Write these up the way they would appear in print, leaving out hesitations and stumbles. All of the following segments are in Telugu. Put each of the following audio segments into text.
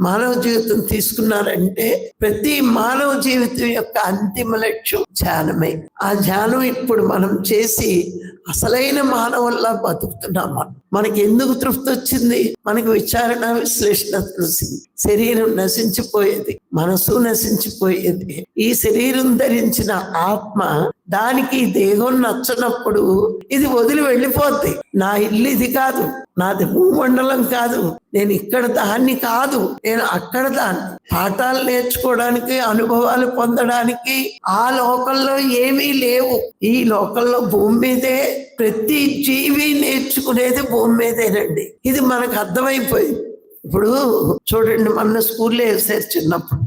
మానవ జీవితం తీసుకున్నారంటే ప్రతి మానవ జీవితం యొక్క అంతిమ లక్ష్యం ధ్యానమే. ఆ ధ్యానం ఇప్పుడు మనం చేసి అసలైన మానవుల్లా బతుకుతున్నామా? మనకి ఎందుకు తృప్తి వచ్చింది? మనకి విచారణ విశ్లేషణ తెలిసింది. శరీరం నశించిపోయేది, మనసు నశించిపోయేది. ఈ శరీరం ధరించిన ఆత్మ దానికి దేహం నచ్చనప్పుడు ఇది వదిలి వెళ్ళిపోద్ది. నా ఇల్లు ఇది కాదు, నాది భూమండలం కాదు, నేను ఇక్కడ దాన్ని కాదు, నేను అక్కడ దాన్ని. పాఠాలు నేర్చుకోవడానికి, అనుభవాలు పొందడానికి ఆ లోకంలో ఏమీ లేవు. ఈ లోకంలో భూమి మీదే ప్రతి జీవి నేర్చుకునేది భూమి మీదేనండి. ఇది మనకు అర్థమైపోయింది. ఇప్పుడు చూడండి, మన స్కూల్లో వేసారు చిన్నప్పుడు,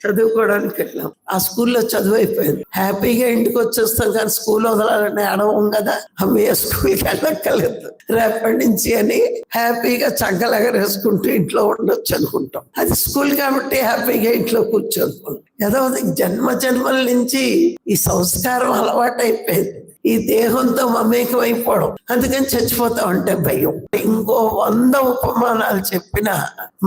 చదువుకోవడానికి వెళ్ళాం. ఆ స్కూల్లో చదువు అయిపోయింది, హ్యాపీగా ఇంటికి వచ్చేస్తాం. కానీ స్కూల్ వదలాలని అడవం కదా, అమ్మయ్య స్కూల్కి వెళ్ళక్కర్లేదు రేపటి నుంచి అని హ్యాపీగా చంకలగరేసుకుంటూ ఇంట్లో ఉండొచ్చు అనుకుంటాం. అది స్కూల్ కాబట్టి హ్యాపీగా ఇంట్లో కూర్చోనుకుంటాం. ఏదో జన్మల నుంచి ఈ సంస్కారం అలవాటు అయిపోయింది. ఈ దేహంతో మమేకమైపోవడం, అందుకని చచ్చిపోతాం అంటే భయం. ఇంకో 100 ఉపమానాలు చెప్పినా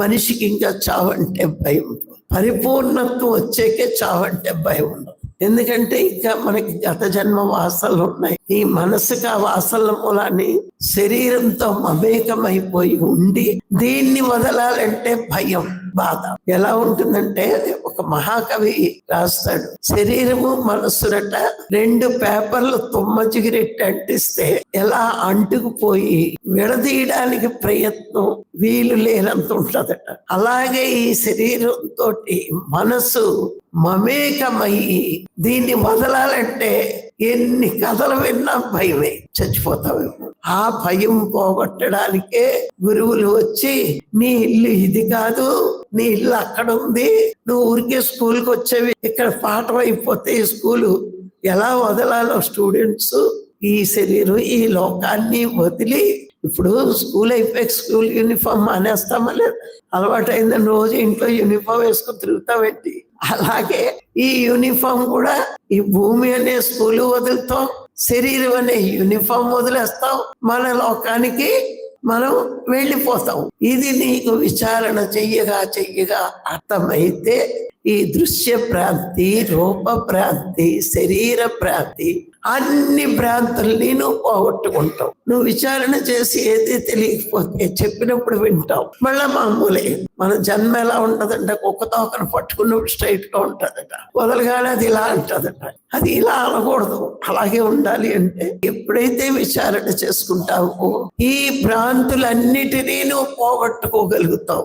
మనిషికి ఇంకా చావంటే భయం. పరిపూర్ణత్వం వచ్చేకే చావంటే భయం ఉండదు. ఎందుకంటే ఇంకా మనకి గత జన్మ వాసనలు ఉన్నాయి. ఈ మనసుకు ఆ వాసనల మూలాన్ని శరీరంతో మమేకమైపోయి ఉండి దీన్ని వదలాలంటే భయం, బాధ. ఎలా ఉంటుందంటే ఒక మహాకవి రాస్తాడు, శరీరము మనస్సునట 2 పేపర్లు తుమ్మ చిగిరెట్టి అంటిస్తే ఎలా అంటుకుపోయి విడదీయడానికి ప్రయత్నం వీలు లేనంత ఉంటదట. అలాగే ఈ శరీరంతో మనసు మమేకమయ్యి దీన్ని వదలాలంటే ఎన్ని కథలు విన్నా భయమే, చచ్చిపోతావేమో. ఆ భయం పోగొట్టడానికే గురువులు వచ్చి నీ ఇల్లు ఇది కాదు, నీ ఇల్లు అక్కడ ఉంది, నువ్వు ఊరికే స్కూల్కి వచ్చేవి, ఇక్కడ పాఠం అయిపోతే ఈ స్కూలు ఎలా వదలాలో స్టూడెంట్స్ ఈ శరీరం ఈ లోకాన్ని వదిలి. ఇప్పుడు స్కూల్ అయిపోయి స్కూల్ యూనిఫామ్ మానేస్తామా లేదు? అలవాటు అయిందని రోజు ఇంట్లో యూనిఫామ్ వేసుకుని తిరుగుతామేంటి? అలాగే ఈ యూనిఫామ్ కూడా ఈ భూమి అనే స్కూల్ వదులుతాం, శరీరం అనే యూనిఫామ్ వదిలేస్తాం, మన లోకానికి మనం వెళ్ళిపోతాం. ఇది నీకు విచారణ చెయ్యగా అర్థమైతే ఈ దృశ్య భ్రాంతి, రూప భ్రాంతి, శరీర భ్రాంతి, అన్ని భ్రాంతుల్ని నువ్వు పోగొట్టుకుంటావు. నువ్వు విచారణ చేసి ఏది తెలియకపోతే చెప్పినప్పుడు వింటావు, మళ్ళా మామూలే. మన జన్మ ఎలా ఉంటదంట, కుక్క తోకను పట్టుకున్నప్పుడు స్ట్రైట్ గా ఉంటదట, వదలగానే అది ఇలా అంటదట. అది ఇలా అనకూడదు, అలాగే ఉండాలి. అంటే ఎప్పుడైతే విచారణ చేసుకుంటావో ఈ భ్రాంతులన్నిటినీ నువ్వు పోగొట్టుకోగలుగుతావు.